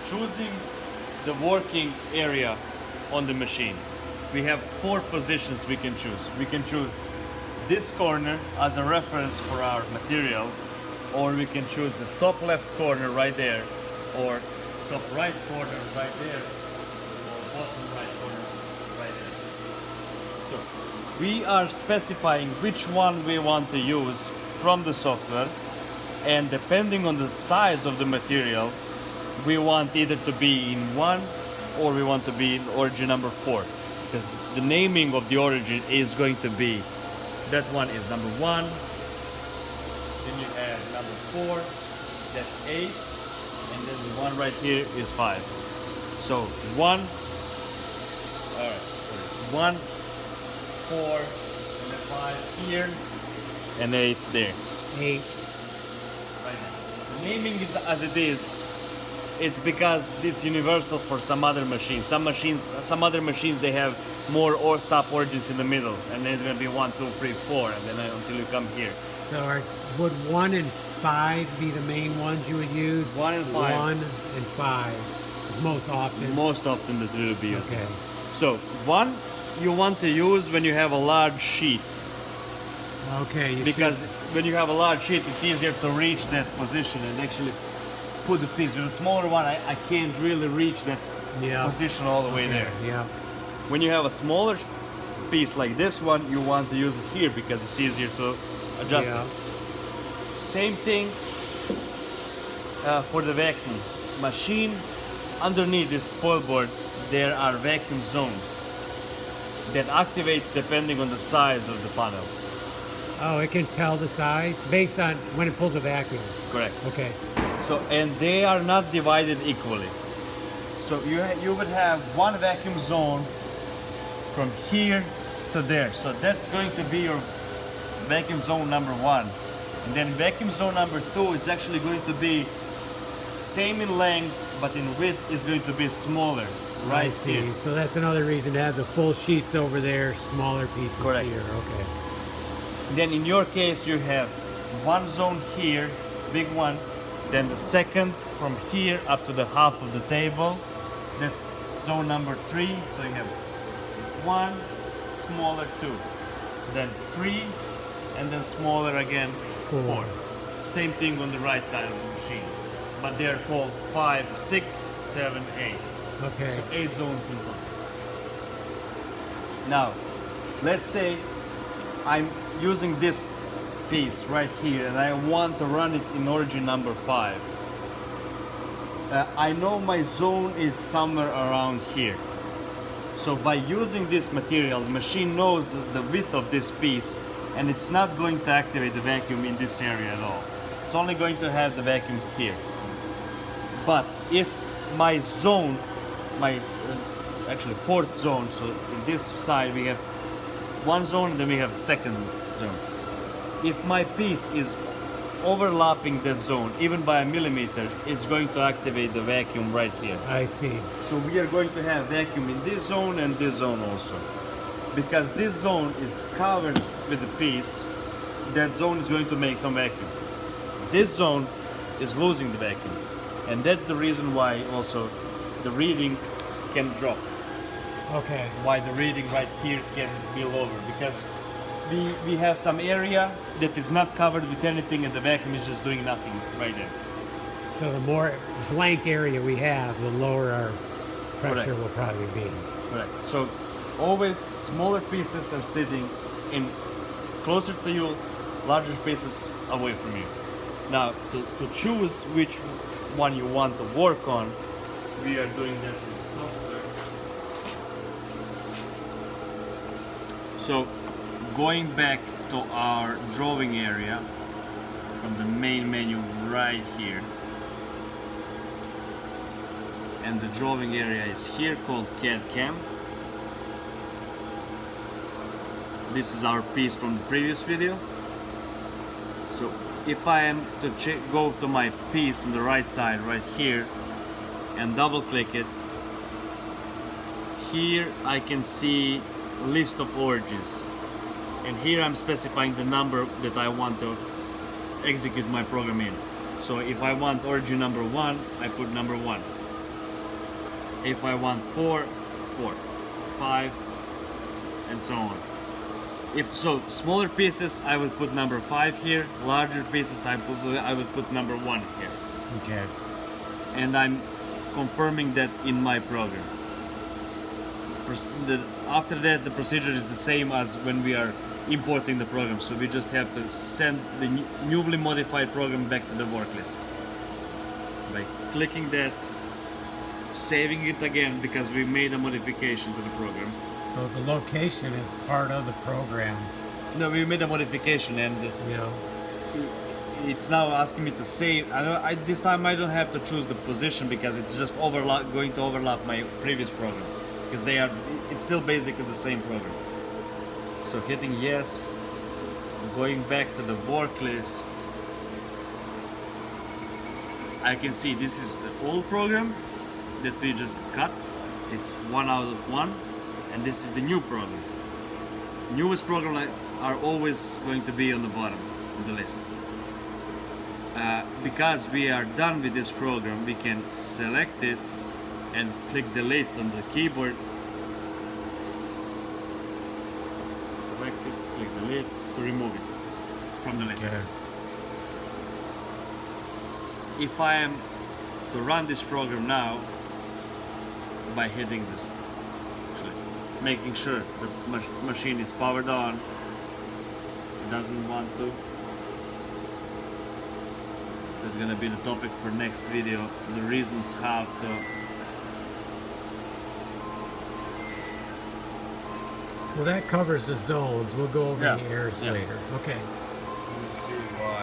choosing the working area on the machine, we have 4 positions we can choose. We can choose this corner as a reference for our material, or we can choose the top left corner right there, or top right corner right there, or bottom right corner right there. So we are specifying which one we want to use from the software, and depending on the size of the material, we want either to be in 1 or we want to be in origin number 4, because the naming of the origin is going to be, that one is number 1, then you have number 4, that's 8, and then the one right here is 5. So 1, all right, 1, 4, and then 5 here, and 8 there. 8. Right now. The naming is as it is. It's because it's universal for some other machines. Some other machines, they have more or stop origins in the middle, and then it's going to be 1, 2, 3, 4, and then until you come here. So would 1 and 5 be the main ones you would use? 1 and 5. 1 and 5 most often. Most often that we will be using. Okay. So 1 you want to use when you have a large sheet. Okay. Because when you have a large sheet, it's easier to reach that position and actually put the piece. With a smaller one, I can't really reach that position all the way there. Yeah. When you have a smaller piece like this one, you want to use it here because it's easier to adjust it. Same thing for the vacuum machine. Underneath this spoil board, there are vacuum zones that activates depending on the size of the panel. Oh, it can tell the size based on when it pulls a vacuum. Correct. Okay. So, and they are not divided equally. So you would have one vacuum zone from here to there. So that's going to be your vacuum zone number 1. And then vacuum zone number 2 is actually going to be same in length, but in width is going to be smaller. Right here. So that's another reason to have the full sheets over there, smaller pieces Correct. here. Okay. Then in your case, you have one zone here, big one, then the second from here up to the half of the table. That's zone number 3. So you have 1, smaller 2, then 3, and then smaller again 4. Same thing on the right side of the machine, but they're called 5, 6, 7, 8. Okay. So 8 zones in one. Now, let's say I'm using this piece right here and I want to run it in origin number 5. I know my zone is somewhere around here. So by using this material, the machine knows the width of this piece, and it's not going to activate the vacuum in this area at all. It's only going to have the vacuum here. But if my zone, actually 4th zone, so in this side we have 1 zone and then we have 2nd zone. If my piece is overlapping that zone even by a millimeter, it's going to activate the vacuum right here. I see. So we are going to have vacuum in this zone and this zone also. Because this zone is covered with the piece, that zone is going to make some vacuum. This zone is losing the vacuum. And that's the reason why also the reading can drop. Okay. Why the reading right here can be lower, because we have some area that is not covered with anything and the vacuum is just doing nothing right there. So the more blank area we have, the lower our pressure Correct. will probably be. Correct. So always smaller pieces are sitting in closer to you, larger pieces away from you. Now to choose which one you want to work on, we are doing that in the software. So going back to our drawing area from the main menu right here, and the drawing area is here called CAD CAM. This is our piece from the previous video. So if I am to go to my piece on the right side right here and double click it, here I can see list of origins, and here I'm specifying the number that I want to execute my program in. So if I want origin number 1, I put number 1. If I want 4, 4, 5, and so on. If so, smaller pieces I would put number 5 here. Larger pieces I would put number 1 here. Okay. And I'm confirming that in my program. After that, the procedure is the same as when we are importing the program. So we just have to send the newly modified program back to the work list by clicking that, saving it again because we made a modification to the program. So the location is part of the program. No, we made a modification, and You know. it's now asking me to save. This time I don't have to choose the position because it's just going to overlap my previous program because it's still basically the same program. So hitting yes, going back to the work list, I can see this is the old program that we just cut. It's 1 out of 1, and this is the new program. Newest program are always going to be on the bottom of the list. Because we are done with this program, we can select it and click delete on the keyboard. Select it, click delete to remove it from the list. Okay. If I am to run this program now by hitting this, making sure the machine is powered on, it doesn't want to. That's gonna be the topic for next video, the reasons how to Well, that covers the zones. We'll go over Yeah, the errors yeah. later. Okay. Let me see why.